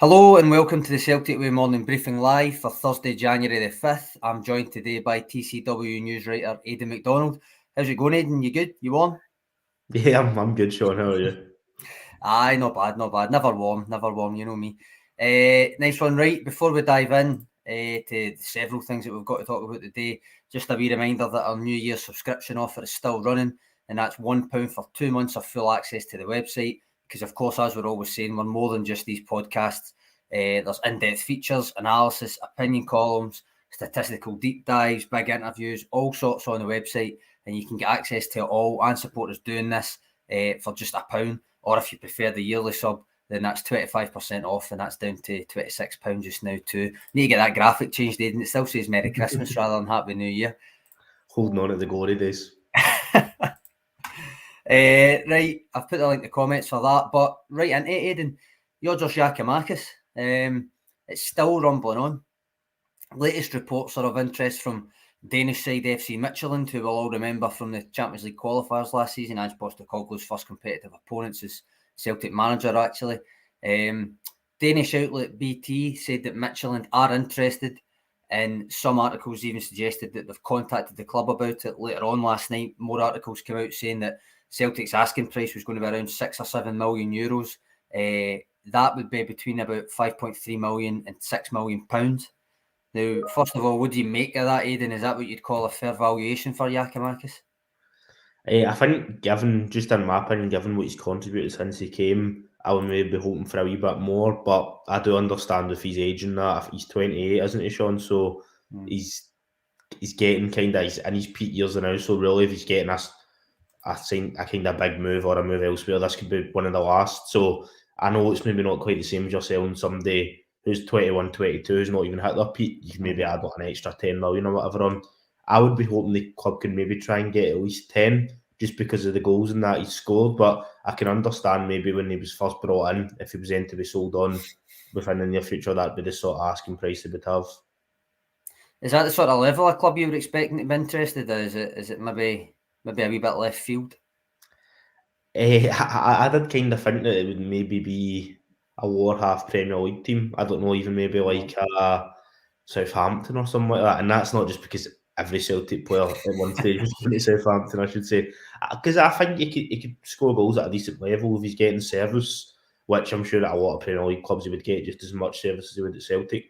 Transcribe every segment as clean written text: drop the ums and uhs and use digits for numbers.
Hello and welcome to the Celtic Way Morning Briefing Live for Thursday, January the 5th. I'm joined today by TCW news writer Aidan Macdonald. How's it going, Aidan? You good? You warm? Yeah, I'm good, Sean. How are you? Aye, not bad. Never warm, you know me. Nice one, right? Before we dive in to several things that we've got to talk about today, just a wee reminder that our New Year's subscription offer is still running, and that's £1 for 2 months of full access to the website. Because, of course, as we're always saying, we're more than just these podcasts. There's in-depth features, analysis, opinion columns, statistical deep dives, big interviews, all sorts on the website, and you can get access to it all and support us doing this for just £1. Or if you prefer the yearly sub, then that's 25% off, and that's down to £26 just now too. Need to get that graphic changed, Aidan. It still says Merry Christmas rather than Happy New Year. Holding on to the glory days. Right, I've put the link in the comments for that, but right into it, Aidan. Giorgos Giakoumakis, it's still rumbling on. Latest reports are of interest from Danish side FC Midtjylland, who we'll all remember from the Champions League qualifiers last season. Ange Postecoglou's first competitive opponents as Celtic manager, actually. Danish outlet BT said that Midtjylland are interested, and some articles even suggested that they've contacted the club about it. Later on last night, more articles came out saying that Celtic's asking price was going to be around €6 or €7 million. That would be between about 5.3 million and £6 million. Now, first of all, what do you make of that, Aidan? Is that what you'd call a fair valuation for Giakoumakis? I think, just in my opinion, given what he's contributed since he came, I would maybe be hoping for a wee bit more, but I do understand with his age and that. He's 28, isn't he, Sean? So he's getting he's in his peak years now, so really if he's getting a kind of big move or a move elsewhere, this could be one of the last. So I know it's maybe not quite the same as you're selling somebody who's 21, 22, who's not even hit their peak. You can maybe add like an extra 10 million or whatever on. I would be hoping the club can maybe try and get at least 10 just because of the goals and that he's scored. But I can understand maybe when he was first brought in, if he was then to be sold on within the near future, that'd be the sort of asking price they would have. Is that the sort of level of club you were expecting to be interested in? Is it maybe a wee bit left field? I did kind of think that it would maybe be a lower half Premier League team. I don't know, even maybe like a Southampton or something like that. And that's not just because every Celtic player at one stage was going to Southampton, I should say. Because I think he could score goals at a decent level if he's getting service, which I'm sure at a lot of Premier League clubs he would get just as much service as he would at Celtic.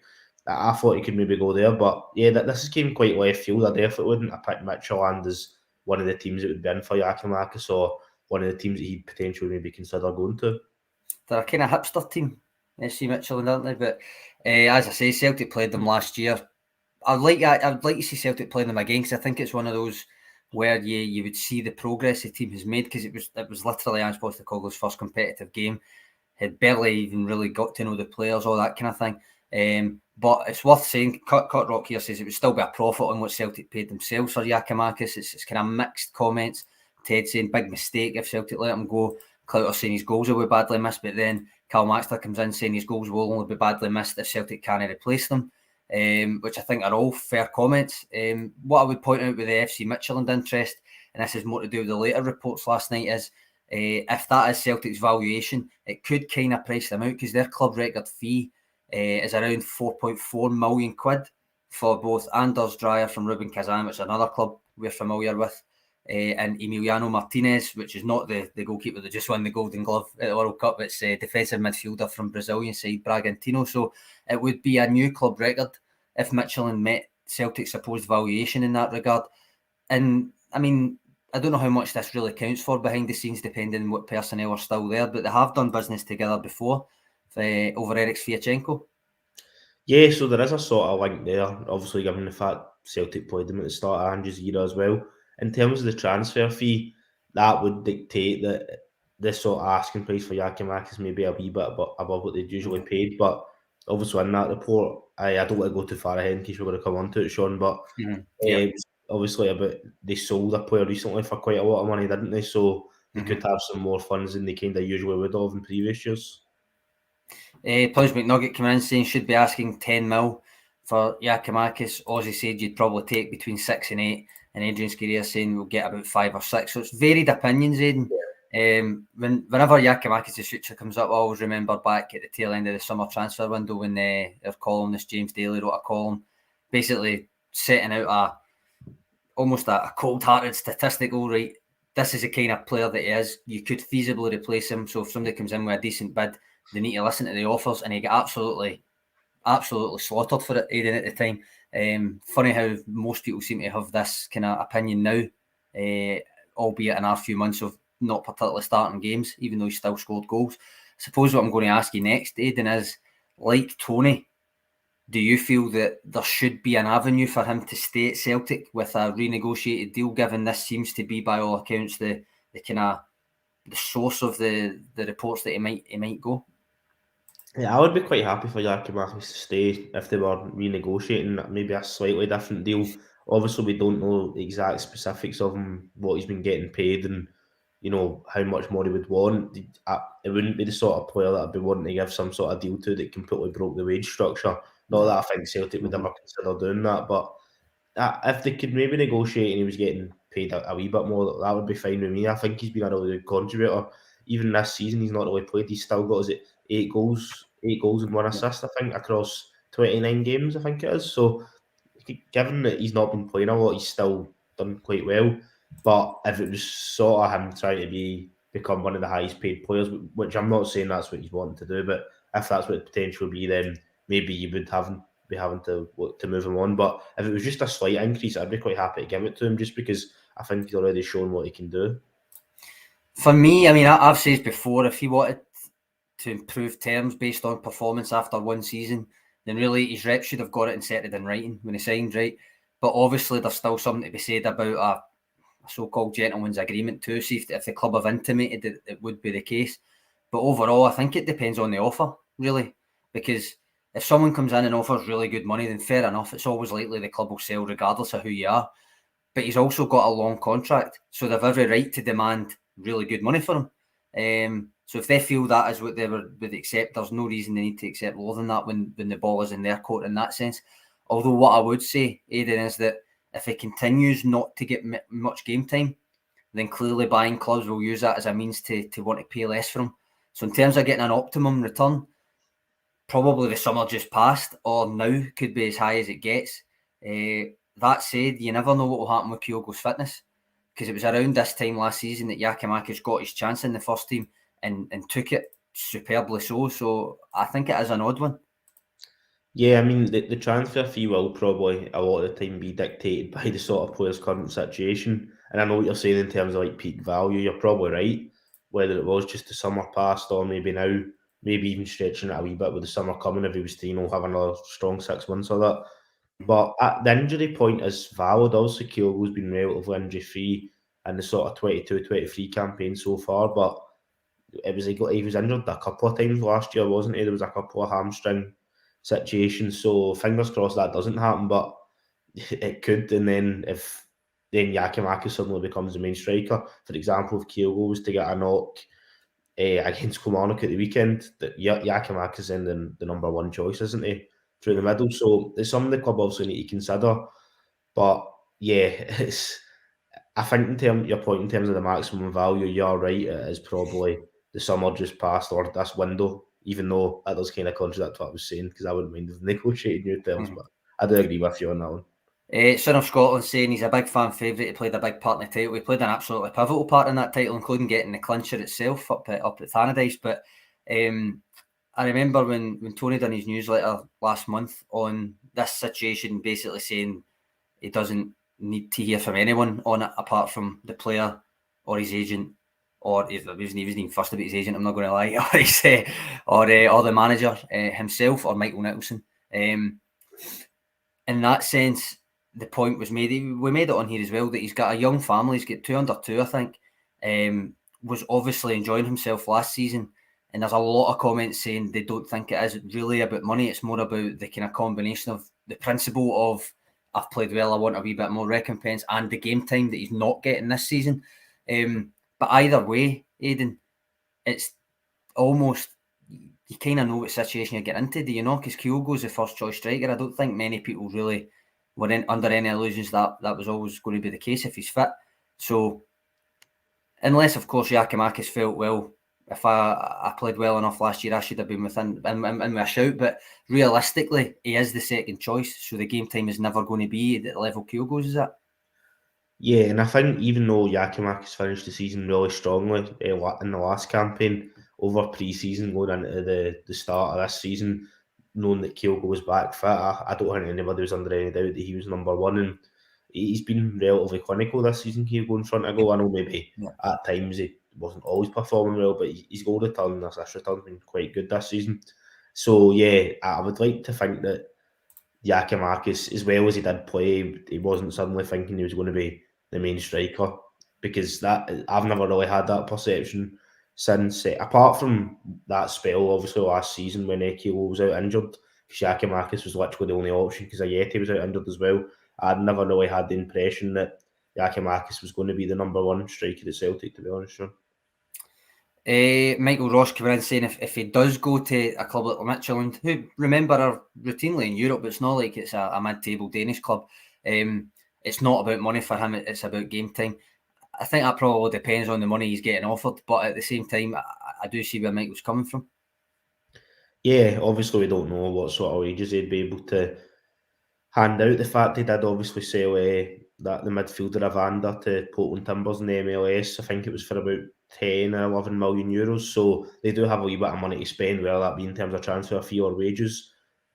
I thought he could maybe go there, but yeah, this came quite left field. I definitely wouldn't have picked Midtjylland as one of the teams that would be in for Giakoumakis or one of the teams that he'd potentially maybe consider going to. They're a kind of hipster team, FC Midtjylland, aren't they? But as I say, Celtic played them last year. I'd like to see Celtic playing them again, because I think it's one of those where you would see the progress the team has made, because it was literally Ange Postecoglou's first competitive game. Had barely even really got to know the players, all that kind of thing. But it's worth saying, Cut Rock here says it would still be a profit on what Celtic paid themselves for Giakoumakis. It's kind of mixed comments. Ted saying big mistake if Celtic let him go. Clouter saying his goals will be badly missed, but then Carl Maxter comes in saying his goals will only be badly missed if Celtic can't replace them, which I think are all fair comments. What I would point out with the FC Midtjylland interest, and this is more to do with the later reports last night, is if that is Celtic's valuation, it could kind of price them out, because their club record fee is around £4.4 million for both Anders Dreyer from Rubin Kazan, which is another club we're familiar with, and Emiliano Martinez, which is not the goalkeeper that just won the Golden Glove at the World Cup. It's a defensive midfielder from Brazilian side Bragantino. So it would be a new club record if Midtjylland met Celtic's supposed valuation in that regard. And I mean, I don't know how much this really counts for behind the scenes, depending on what personnel are still there, but they have done business together before over Eric Sviatchenko. Yeah, so there is a sort of link there, obviously given the fact Celtic played them at the start of Ange's era as well. In terms of the transfer fee, that would dictate that this sort of asking price for Giakoumakis may be a wee bit above what they'd usually paid, but obviously in that report, I don't want to go too far ahead in case we're going to come on to it, Sean, but it's obviously about they sold a player recently for quite a lot of money, didn't they? So they could have some more funds than they kind of usually would have in previous years. Punch McNugget coming in saying should be asking 10 mil for Giakoumakis. Ozzy said you'd probably take between 6 and 8, and Adrian Scaria saying we'll get about 5 or 6. So it's varied opinions, Aidan. Whenever Giakoumakis' future comes up, I always remember back at the tail end of the summer transfer window when our columnist James Daly wrote a column basically setting out almost a cold-hearted statistical, right? This is the kind of player that he is. You could feasibly replace him. So if somebody comes in with a decent bid, they need to listen to the offers, and he got absolutely slaughtered for it, Aidan, at the time. Funny how most people seem to have this kind of opinion now, albeit in our few months of not particularly starting games, even though he still scored goals. I suppose what I'm going to ask you next, Aidan, is, like Tony, do you feel that there should be an avenue for him to stay at Celtic with a renegotiated deal, given this seems to be, by all accounts, the kind of the source of the reports that he might go? Yeah, I would be quite happy for Giakoumakis to stay if they were renegotiating maybe a slightly different deal. Obviously, we don't know the exact specifics of him, what he's been getting paid, and how much more he would want. It wouldn't be the sort of player that I'd be wanting to give some sort of deal to that completely broke the wage structure. Not that I think Celtic would ever consider doing that, but if they could maybe negotiate and he was getting paid a wee bit more, that would be fine with me. I think he's been a really good contributor. Even this season, he's not really played. He's still got, is it 8 goals and 1 assist, I think, across 29 games, I think it is. So, given that he's not been playing a lot, he's still done quite well. But if it was sort of him trying to become one of the highest paid players, which I'm not saying that's what he's wanting to do, but if that's what the potential would be, then maybe you would be having to look to move him on. But if it was just a slight increase, I'd be quite happy to give it to him, just because I think he's already shown what he can do. For me, I mean, I've said before, if he wanted to improve terms based on performance after one season, then really his rep should have got it and set it in writing when he signed, right? But obviously there's still something to be said about a so-called gentleman's agreement too. See if the club have intimated that it would be the case. But overall, I think it depends on the offer, really. Because if someone comes in and offers really good money, then fair enough. It's always likely the club will sell regardless of who you are. But he's also got a long contract, so they've every right to demand really good money for him. So if they feel that is what they would accept, there's no reason they need to accept lower than that when the ball is in their court in that sense. Although what I would say, Aidan, is that if he continues not to get much game time, then clearly buying clubs will use that as a means to want to pay less for him. So in terms of getting an optimum return, probably the summer just passed or now could be as high as it gets. That said, you never know what will happen with Kyogo's fitness, because it was around this time last season that Giakoumakis got his chance in the first team and took it superbly so. So I think it is an odd one. Yeah, I mean, the transfer fee will probably a lot of the time be dictated by the sort of player's current situation. And I know what you're saying in terms of like peak value, you're probably right. Whether it was just the summer past or maybe now, maybe even stretching it a wee bit with the summer coming if he was to, have another strong 6 months or that. But at the injury point is valid. Also, Kyogo's been relatively injury-free in the sort of 22-23 campaign so far, but he was injured a couple of times last year, wasn't he? There was a couple of hamstring situations, so fingers crossed that doesn't happen, but it could. And then if Giakoumakis suddenly becomes the main striker, for example, if Kyogo was to get a knock against Kilmarnock at the weekend, that Giakoumakis is then the number one choice, isn't he, through the middle? So it's something the club obviously need to consider. But yeah, I think your point in terms of the maximum value, you're right. It is probably the summer just passed or this window, even though that does kind of contradict what I was saying, because I wouldn't mind negotiating new terms, but I do agree with you on that one. Son of Scotland saying he's a big fan favourite. He played a big part in the title. He played an absolutely pivotal part in that title, including getting the clincher itself up at Tannadice. But I remember when Tony done his newsletter last month on this situation, basically saying he doesn't need to hear from anyone on it apart from the player or his agent, or he wasn't even fussed about his agent, I'm not going to lie, or the manager himself or Michael Nicholson. In that sense, the point was made. We made it on here as well that he's got a young family. He's got 2 under 2, I think. Was obviously enjoying himself last season. And there's a lot of comments saying they don't think it is really about money. It's more about the kind of combination of the principle of I've played well, I want a wee bit more recompense, and the game time that he's not getting this season. But either way, Aidan, it's almost, you kind of know what situation you're getting into, do you know? Because Kyogo's the first choice striker. I don't think many people really were under any illusions that was always going to be the case if he's fit. So unless of course Giakoumakis felt, well, if I played well enough last year, I should have been within in a shout. But realistically, he is the second choice, so the game time is never going to be at the level Kyogo's is at. Yeah, and I think even though Giakoumakis finished the season really strongly in the last campaign, over pre-season going into the start of this season, knowing that Kyogo was back fit, I don't think anybody was under any doubt that he was number one, and he's been relatively clinical this season, Kyogo, in front of goal. I know maybe at times he wasn't always performing well, but his goal return, assist return, has been quite good this season. So yeah, I would like to think that Giakoumakis, as well as he did play, he wasn't suddenly thinking he was going to be the main striker, because that I've never really had that perception since, apart from that spell, obviously last season when Kilo was out injured. Giakoumakis was literally the only option because Ayeti was out injured as well. I'd never really had the impression that Giakoumakis was going to be the number one striker at Celtic, to be honest. Sure. Michael Ross came in saying if he does go to a club like Midtjylland, who remember are routinely in Europe, but it's not like it's a mid-table Danish club. It's not about money for him; it's about game time. I think that probably depends on the money he's getting offered, but at the same time, I do see where Michael's coming from. Yeah, obviously we don't know what sort of wages he'd be able to hand out. The fact he did obviously sell that the midfielder Evander to Portland Timbers in the MLS, I think it was for about 10 or 11 million euros. So they do have a wee bit of money to spend, whether that be in terms of transfer fee or wages.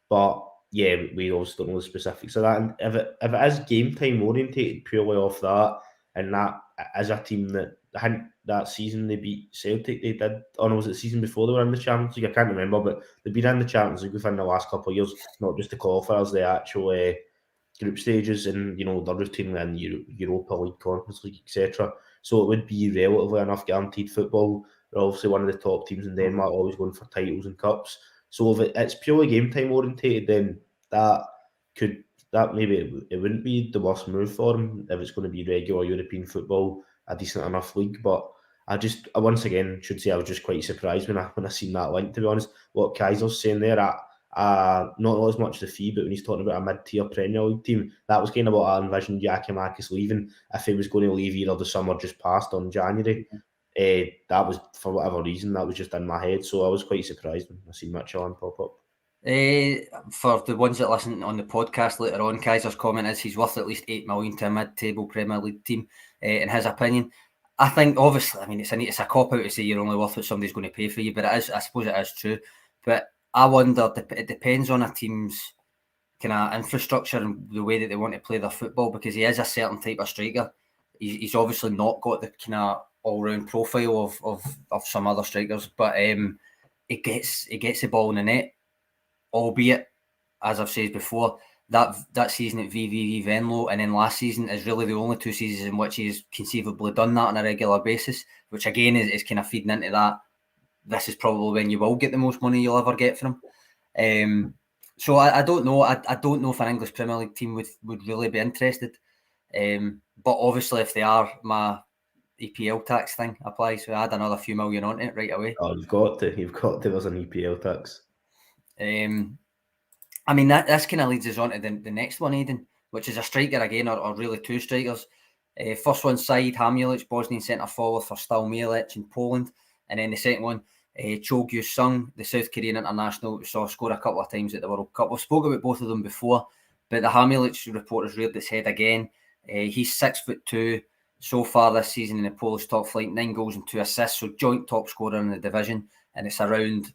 But yeah, we also don't know the specifics of that. And if it is game time orientated purely off that, and that as a team that I think that season they beat Celtic, they did, or no, was it the season before they were in the Champions League? I can't remember, but they've been in the Champions League within the last couple of years, not just the qualifiers, the actual group stages, and they're routinely in Europa League, Conference League, etc. So it would be relatively enough guaranteed football. They're obviously one of the top teams in Denmark, always going for titles and cups. So if it's purely game time orientated, then that maybe it wouldn't be the worst move for him if it's going to be regular European football, a decent enough league. But I once again should say I was just quite surprised when I seen that link, to be honest. What Kaiser's saying there, not as much the fee, but when he's talking about a mid-tier Premier League team, that was kind of what I envisioned Giakoumakis leaving. If he was going to leave either the summer just passed on January, that was, for whatever reason, that was just in my head. So I was quite surprised when I seen Midtjylland pop up. For the ones that listen on the podcast later on, Kaiser's comment is he's worth at least 8 million to a mid-table Premier League team, in his opinion. I think, obviously, I mean, it's a cop-out to say you're only worth what somebody's going to pay for you, but I suppose it is true. But I wonder, it depends on a team's kind of infrastructure and the way that they want to play their football, because he is a certain type of striker. He's obviously not got the kind of all-round profile of some other strikers, but he gets the ball in the net, albeit, as I've said before, that season at VVV Venlo and then last season is really the only 2 seasons in which he's conceivably done that on a regular basis, which again is kind of feeding into that. This is probably when you will get the most money you'll ever get from him. So I don't know. I don't know if an English Premier League team would really be interested. But obviously, if they are, my EPL tax thing applies. So I add another few million on it right away. Oh, you've got to. There's an EPL tax. I mean, this kind of leads us on to the next one, Aidan, which is a striker again, or really 2 strikers. First one side, Hamulic, Bosnian centre forward for Stal in Poland. And then the second one, Cho Gyu-sung, the South Korean international, saw score a couple of times at the World Cup. We've spoken about both of them before, but the Hamulic report has reared its head again. He's 6'2" so far this season in the Polish top flight, 9 goals and 2 assists, so joint top scorer in the division, and it's around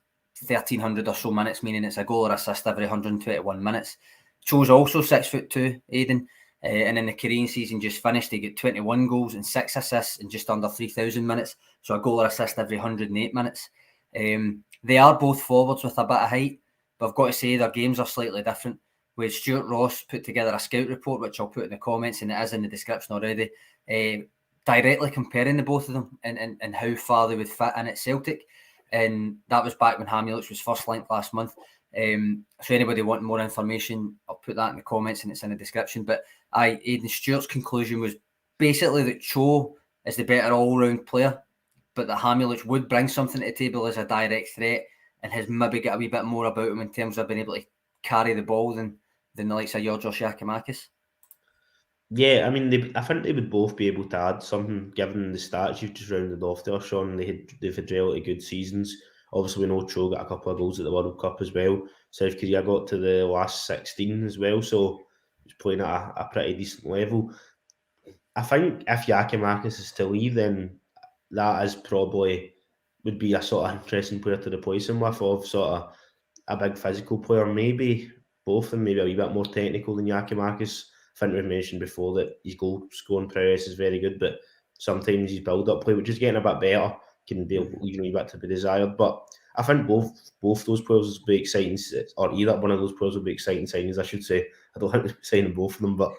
1,300 or so minutes, meaning it's a goal or assist every 121 minutes. Cho's also 6'2", Aidan, and in the Korean season just finished, he got 21 goals and 6 assists in just under 3,000 minutes, so a goal or assist every 108 minutes. They are both forwards with a bit of height, but I've got to say their games are slightly different. With Stuart Ross put together a scout report, which I'll put in the comments, and it is in the description already, directly comparing the both of them and how far they would fit in at Celtic. And that was back when Hamulic was first linked last month. So anybody wanting more information, I'll put that in the comments and it's in the description. But Aidan, Stewart's conclusion was basically that Cho is the better all-round player, but that Hamulic would bring something to the table as a direct threat and has maybe got a wee bit more about him in terms of being able to carry the ball than the likes of Giorgos Giakoumakis. Yeah, I mean, I think they would both be able to add something, given the stats you've just rounded off there, Sean. They've had relatively good seasons. Obviously, we know Cho got a couple of goals at the World Cup as well. South Korea got to the last 16 as well, so he's playing at a pretty decent level. I think if Giakoumakis is to leave, then that is probably would be a sort of interesting player to replace him with, of sort of a big physical player, maybe both of them, maybe a wee bit more technical than Giakoumakis. I think we've mentioned before that his goal scoring prowess is very good, but sometimes his build up play, which is getting a bit better, can be leaving a wee bit to be desired. But I think both those players will be exciting, or either one of those players will be exciting signings, I should say. I don't think we're signing both of them, but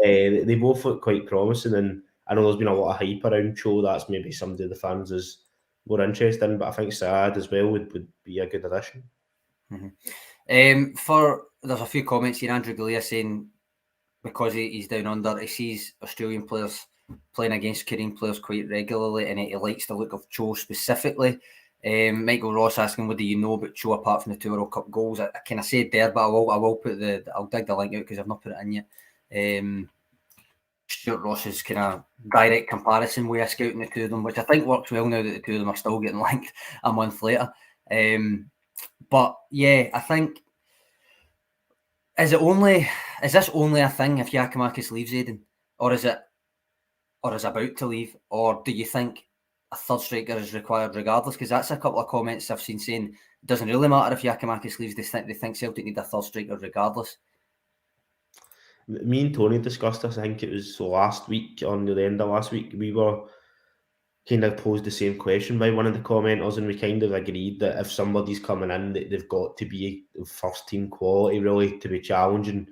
they both look quite promising. And I know there's been a lot of hype around Cho. That's maybe somebody the fans is more interested in, but I think Saad as well would be a good addition. There's a few comments here. Andrew Galea saying because he's down under, he sees Australian players playing against Korean players quite regularly, and he likes the look of Cho specifically. Michael Ross asking, what do you know about Cho apart from the 2 World Cup goals? I kind of said there, but I will put I'll dig the link out because I've not put it in yet. Stuart Ross's kind of direct comparison way of scouting the two of them, which I think works well now that the two of them are still getting linked a month later. But yeah, I think is this only a thing if Giakoumakis leaves, Aidan, or is about to leave, or do you think a third striker is required regardless? Because that's a couple of comments I've seen saying it doesn't really matter if Giakoumakis leaves. They think Celtic need a third striker regardless. Me and Tony discussed this. I think it was last week, on the end of last week. We were kind of posed the same question by one of the commenters, and we kind of agreed that if somebody's coming in, they've got to be first team quality, really, to be challenging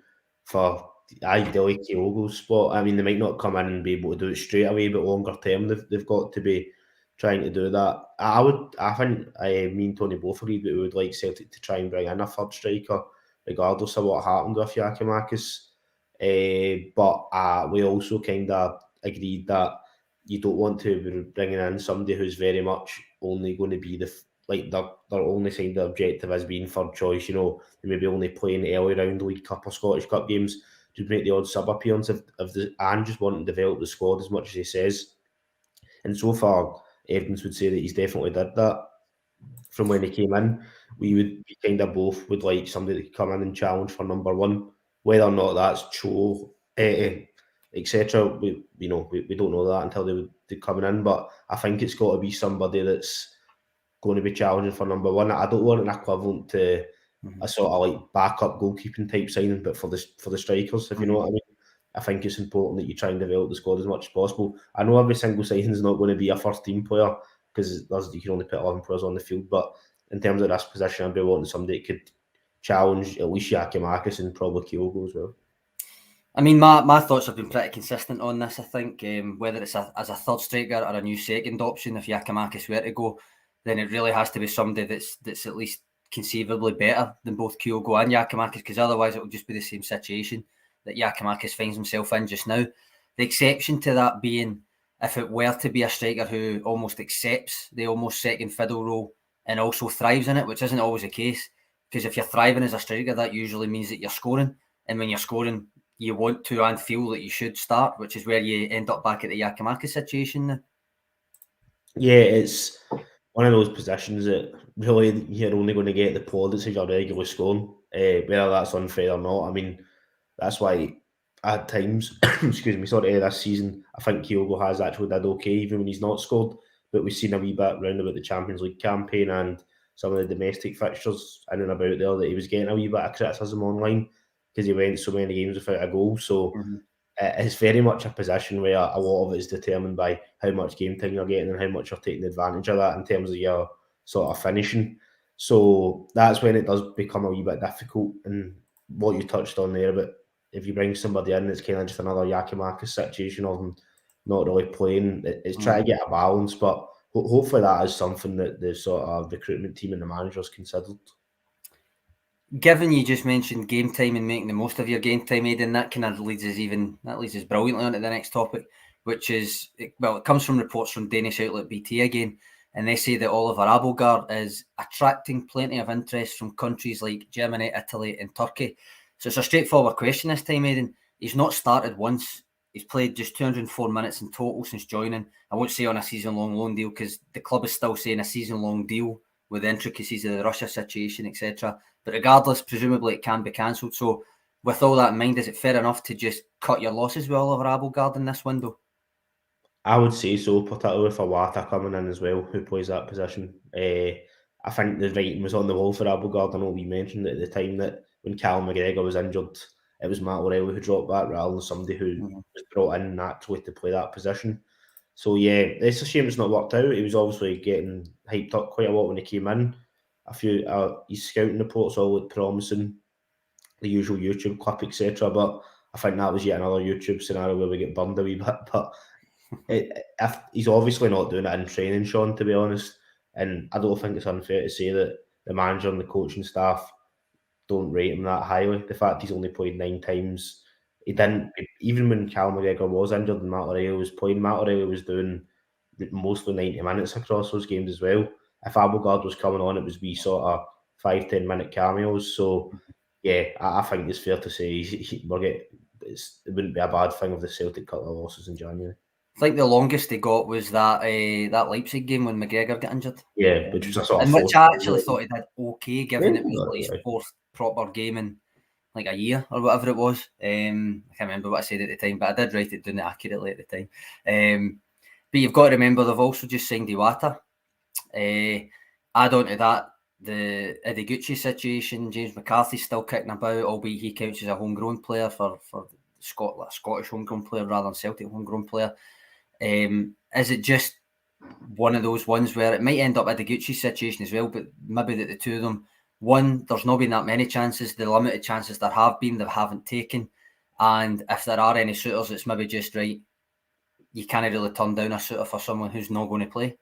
for ideally Kyogo's spot. I mean, they might not come in and be able to do it straight away, but longer term, they've got to be trying to do that. I think me and Tony both agreed that we would like Celtic to try and bring in a third striker, regardless of what happened with Giakoumakis. But we also kind of agreed that you don't want to be bringing in somebody who's very much only going to be their only side of objective as being third choice. You know, they maybe only playing early round League Cup or Scottish Cup games to make the odd sub appearance and just want to develop the squad as much as he says. And so far, evidence would say that he's definitely did that. From when he came in, we would kind of both would like somebody to come in and challenge for number one. Whether or not that's Cho, etc. We don't know that until they're coming in. But I think it's got to be somebody that's going to be challenging for number one. I don't want an equivalent to a sort of like backup goalkeeping type signing, but for the strikers, if you know what I mean. I think it's important that you try and develop the squad as much as possible. I know every single signing is not going to be a first team player because you can only put 11 players on the field. But in terms of this position, I'd be wanting somebody that could challenge at least Giakoumakis and probably Kyogo as well. I mean, my thoughts have been pretty consistent on this. I think whether it's as a third striker or a new second option, if Giakoumakis were to go, then it really has to be somebody that's at least conceivably better than both Kyogo and Giakoumakis, because otherwise it will just be the same situation that Giakoumakis finds himself in just now. The exception to that being if it were to be a striker who almost accepts the almost second fiddle role and also thrives in it, which isn't always the case. Because if you're thriving as a striker, that usually means that you're scoring. And when you're scoring, you want to and feel that you should start, which is where you end up back at the Giakoumakis situation now. Yeah, it's one of those positions that really you're only going to get the plaudits if you're regularly scoring, whether that's unfair or not. I mean, that's why at times, this season, I think Kyogo has actually did okay, even when he's not scored. But we've seen a wee bit round about the Champions League campaign and some of the domestic fixtures in and about there that he was getting a wee bit of criticism online because he went so many games without a goal. So it's very much a position where a lot of it is determined by how much game time you're getting and how much you're taking advantage of that in terms of your sort of finishing. So that's when it does become a wee bit difficult. And what you touched on there, but if you bring somebody in, it's kind of just another Giakoumakis situation of them not really playing. It's trying to get a balance, but hopefully that is something that the sort of recruitment team and the managers considered. Given you just mentioned game time and making the most of your game time, Aidan, that kind of leads us brilliantly on to the next topic, which is, well, it comes from reports from Danish outlet BT again, and they say that Oliver Abildgaard is attracting plenty of interest from countries like Germany, Italy and Turkey. So it's a straightforward question this time, Aidan. He's not started once He's played just 204 minutes in total since joining. I won't say on a season-long loan deal because the club is still saying a season-long deal with the intricacies of the Russia situation, etc. But regardless, presumably it can be cancelled. So with all that in mind, is it fair enough to just cut your losses with Oliver Abildgaard in this window? I would say so, particularly for Wata coming in as well, who plays that position. I think the writing was on the wall for Abildgaard. I know we mentioned at the time that when Cal McGregor was injured, it was Matt O'Reilly who dropped back rather than somebody who was brought in naturally to play that position. So yeah, it's a shame it's not worked out. He was obviously getting hyped up quite a lot when he came in. A few his scouting reports all looked promising, the usual YouTube clip, etc. But I think that was yet another YouTube scenario where we get burned a wee bit. But he's obviously not doing it in training, Sean, to be honest. And I don't think it's unfair to say that the manager and the coaching staff don't rate him that highly. The fact he's only played 9 times, he didn't, even when Cal McGregor was injured and Matt O'Reilly was playing, Matt O'Reilly was doing mostly 90 minutes across those games as well. If Abildgaard was coming on, it was wee sort of 5-10 minute cameos. So yeah, I think it's fair to say it wouldn't be a bad thing if the Celtic cut their losses in January. I think the longest they got was that Leipzig game when McGregor got injured. Yeah, which was a sort of which I actually thought he did okay, given it was his right. 4th proper game in like a year or whatever it was. I can't remember what I said at the time, but I did write it down accurately at the time. But you've got to remember they've also just signed Iwata. Add on to that the Ideguchi situation. James McCarthy's still kicking about, albeit he counts as a homegrown player for Scottish homegrown player rather than Celtic homegrown player. Is it just one of those ones where it might end up Ideguchi's situation as well, but maybe that the two of them, one, there's not been that many chances. The limited chances there have been, they haven't taken. And if there are any suitors, it's maybe just right. You can't really turn down a suitor for someone who's not going to play.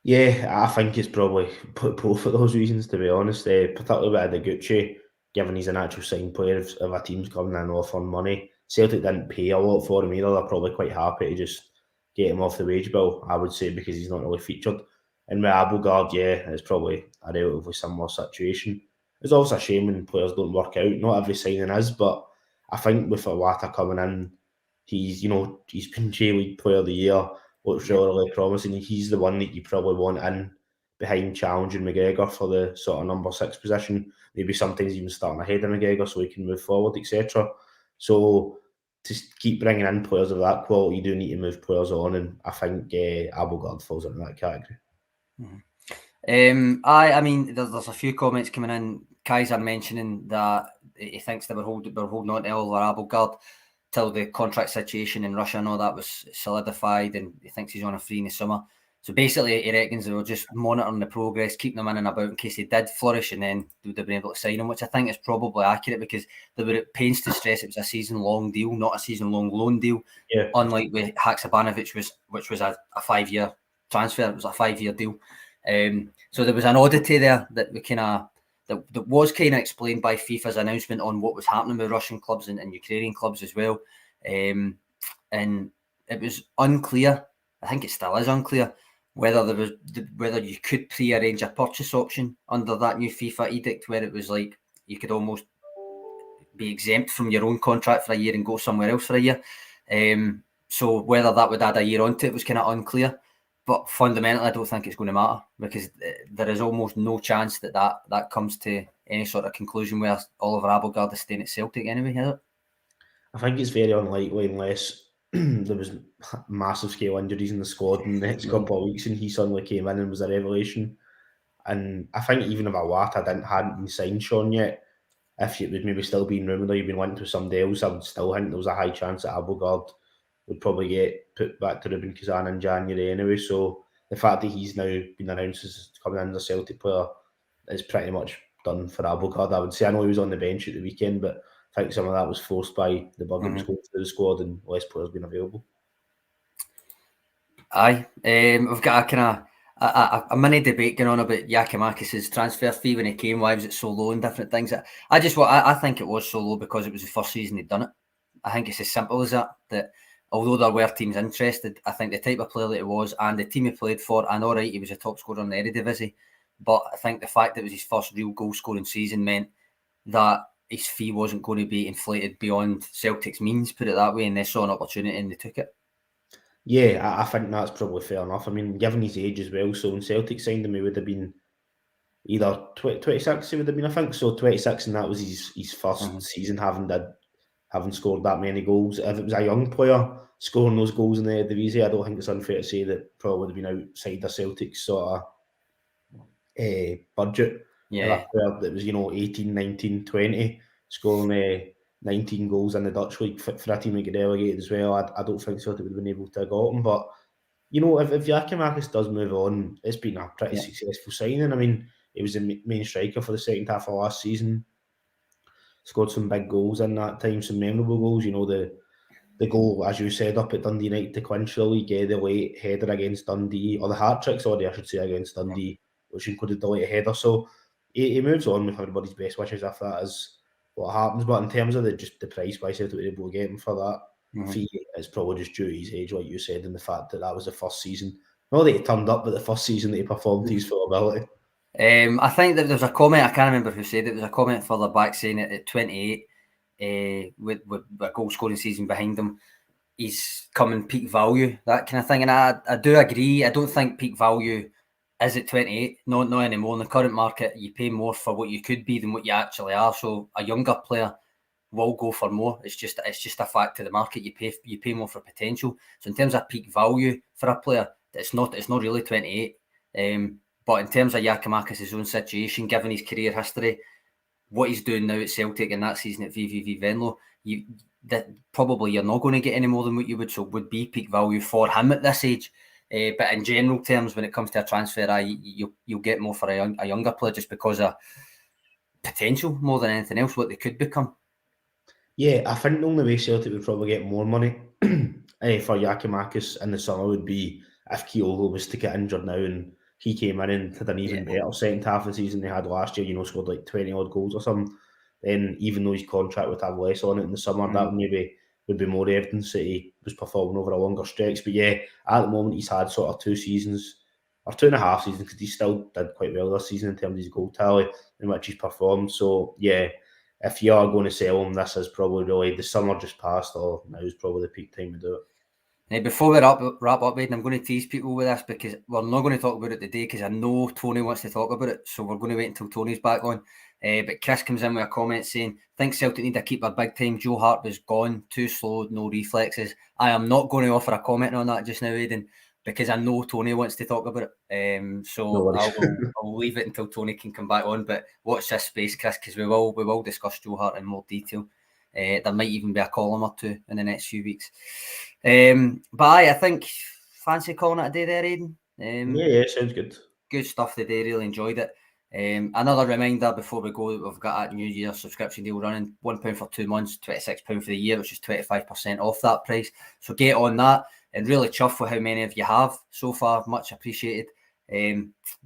Yeah, I think it's probably both of those reasons, to be honest. Particularly with Ideguchi, given he's an actual signed player, if a team's coming in offering money. Celtic didn't pay a lot for him either. They're probably quite happy to just get him off the wage bill, I would say, because he's not really featured. And with Abildgaard, yeah, it's probably a relatively similar situation. It's also a shame when players don't work out. Not every signing is, but I think with Iwata coming in, he's been J-League Player of the Year, looks really promising. He's the one that you probably want in behind challenging McGregor for the sort of number 6 position. Maybe sometimes even starting ahead of McGregor so he can move forward, etc. So to keep bringing in players of that quality, you do need to move players on, and I think Abildgaard falls into that category. I mean, there's a few comments coming in. Kaiser mentioning that he thinks they were holding on to Oliver Abildgaard till the contract situation in Russia and all that was solidified, and he thinks he's on a free in the summer. So basically, he reckons they were just monitoring the progress, keeping them in and about in case he did flourish, and then they would have been able to sign him, which I think is probably accurate because they were at pains to stress it was a season-long deal, not a season-long loan deal. Yeah. Unlike with Haksabanovic, which was a 5-year transfer, it was a 5-year deal. So there was an oddity there that we that was kind of explained by FIFA's announcement on what was happening with Russian clubs and Ukrainian clubs as well. And it was unclear. I think it still is unclear whether you could pre-arrange a purchase option under that new FIFA edict, where it was like you could almost be exempt from your own contract for a year and go somewhere else for a year. So whether that would add a year onto it was kind of unclear. But fundamentally, I don't think it's going to matter because there is almost no chance that comes to any sort of conclusion where Oliver Abildgaard is staying at Celtic anyway, is it? I think it's very unlikely unless there was massive scale injuries in the squad in the next couple of weeks and he suddenly came in and was a revelation. And I think even if Iwata hadn't been signed, Sean, yet, if it was maybe still being rumoured or you'd been linked with somebody else, I would still think there was a high chance that Abildgaard would probably get put back to Rubin Kazan in January anyway. So the fact that he's now been announced as coming in as a Celtic player is pretty much done for Abildgaard, I would say. I know he was on the bench at the weekend, but I think some of that was forced by the bug that was going through the squad and less players being available. Aye. We've got a kind of a mini debate going on about Giakoumakis' transfer fee when he came. Why was it so low and different things? I think it was so low because it was the first season he'd done it. I think it's as simple as that although there were teams interested, I think the type of player that he was and the team he played for, and all right, he was a top scorer in the Eredivisie, but I think the fact that it was his first real goal scoring season meant that his fee wasn't going to be inflated beyond Celtic's means, put it that way, and they saw an opportunity and they took it. Yeah, I think that's probably fair enough. I mean, given his age as well, so when Celtic signed him, he would have been either 26, he would have been, I think, so 26, and that was his first season having scored that many goals. If it was a young player scoring those goals in the Eredivisie, I don't think it's unfair to say that probably would have been outside the Celtic's sort of budget. Yeah. If a player that was, 18, 19, 20, scoring 19 goals in the Dutch league for a team that get relegated as well, I don't think Celtic would have been able to have got him. But, if Giakoumakis does move on, it's been a pretty successful signing. I mean, he was the main striker for the second half of last season. Scored some big goals in that time, some memorable goals. The goal, as you said, up at Dundee United to clinch the league, the late header against Dundee, or the hat-trick, I should say, against Dundee, which included the late header. So he moves on with everybody's best wishes if that is what happens. But in terms of the price why Celtic were able to get him for that fee, it's probably just due to his age, like you said, and the fact that was the first season. Not that he turned up, but the first season that he performed to his full ability. I think that there's a comment, I can't remember who said it, there was a comment further back saying it at 28, with a goal scoring season behind him, he's coming peak value, that kind of thing. And I do agree. I don't think peak value is at 28, not anymore. In the current market, you pay more for what you could be than what you actually are. So a younger player will go for more. It's just a fact of the market. You pay more for potential. So in terms of peak value for a player, it's not really 28. But in terms of Giakoumakis' own situation, given his career history, what he's doing now at Celtic and that season at VVV Venlo, probably you're not going to get any more than what you would be peak value for him at this age. But in general terms, when it comes to a transfer, you'll get more for a younger player just because of potential more than anything else, what they could become. Yeah, I think the only way Celtic would probably get more money for Giakoumakis in the summer would be if Kyogo was to get injured now and he came in and had an even better second half of the season they had last year, scored like 20 odd goals or something. Then even though his contract would have less on it in the summer, that maybe would be more evidence that he was performing over a longer stretch. But yeah, at the moment he's had sort of 2 seasons or 2.5 seasons, because he still did quite well this season in terms of his goal tally in which he's performed. So yeah, if you are going to sell him, this is probably really, the summer just passed, or now is probably the peak time to do it. Now, before we wrap up, Aidan, I'm going to tease people with this because we're not going to talk about it today because I know Tony wants to talk about it. So we're going to wait until Tony's back on. But Chris comes in with a comment saying, think Celtic need a keeper big time. Joe Hart was gone, too slow, no reflexes. I am not going to offer a comment on that just now, Aidan, because I know Tony wants to talk about it. So I'll leave it until Tony can come back on. But watch this space, Chris, because we will discuss Joe Hart in more detail. There might even be a column or two in the next few weeks. But I think fancy calling it a day there, Aidan. Yeah, sounds good. Good stuff today. Really enjoyed it. Another reminder before we go, we've got a New Year subscription deal running, £1 for 2 months, £26 for the year, which is 25% off that price. So get on that, and really chuffed with how many of you have so far. Much appreciated.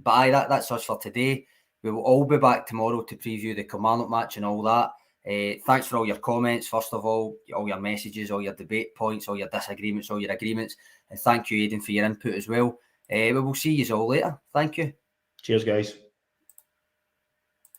But that's us for today. We will all be back tomorrow to preview the Kilmarnock match and all that. Thanks for all your comments, first of all your messages, all your debate points, all your disagreements, all your agreements, and thank you, Aidan, for your input as well. We will see you all later. Thank you. Cheers, guys.